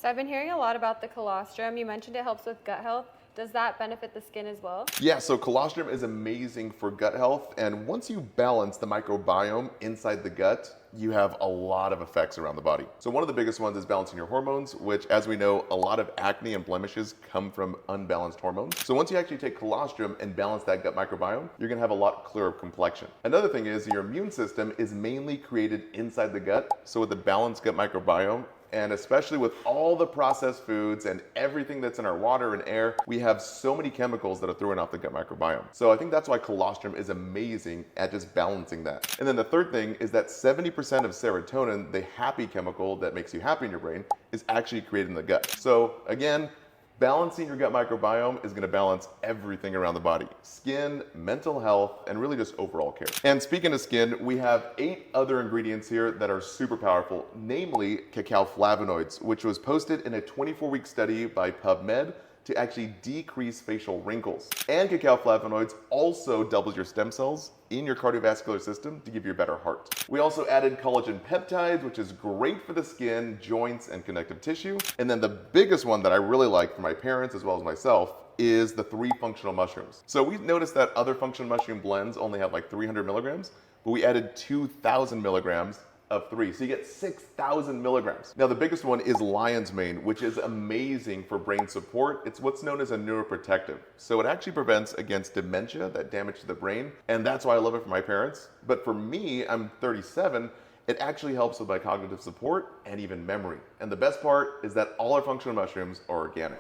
So I've been hearing a lot about the colostrum. You mentioned it helps with gut health. Does that benefit the skin as well? Yeah, so colostrum is amazing for gut health, and once you balance the microbiome inside the gut, you have a lot of effects around the body. So one of the biggest ones is balancing your hormones, which, as we know, a lot of acne and blemishes come from unbalanced hormones. So once you actually take colostrum and balance that gut microbiome, you're gonna have a lot clearer complexion. Another thing is your immune system is mainly created inside the gut. So with a balanced gut microbiome, and especially with all the processed foods and everything that's in our water and air, we have so many chemicals that are throwing off the gut microbiome. So I think that's why colostrum is amazing at just balancing that. And then the third thing is that 70% of serotonin, the happy chemical that makes you happy in your brain, is actually created in the gut. So again, balancing your gut microbiome is going to balance everything around the body: skin, mental health, and really just overall care. And speaking of skin, we have 8 other ingredients here that are super powerful, namely cacao flavonoids, which was posted in a 24-week study by PubMed to actually decrease facial wrinkles. And cacao flavonoids also doubles your stem cells in your cardiovascular system to give you a better heart. We also added collagen peptides, which is great for the skin, joints, and connective tissue. And then the biggest one that I really like for my parents as well as myself is the 3 functional mushrooms. So we noticed that other functional mushroom blends only have like 300 milligrams, but we added 2,000 milligrams of 3, so you get 6,000 milligrams. Now the biggest one is lion's mane, which is amazing for brain support. It's what's known as a neuroprotective. So it actually prevents against dementia, that damage to the brain, and that's why I love it for my parents. But for me, I'm 37, it actually helps with my cognitive support and even memory. And the best part is that all our functional mushrooms are organic.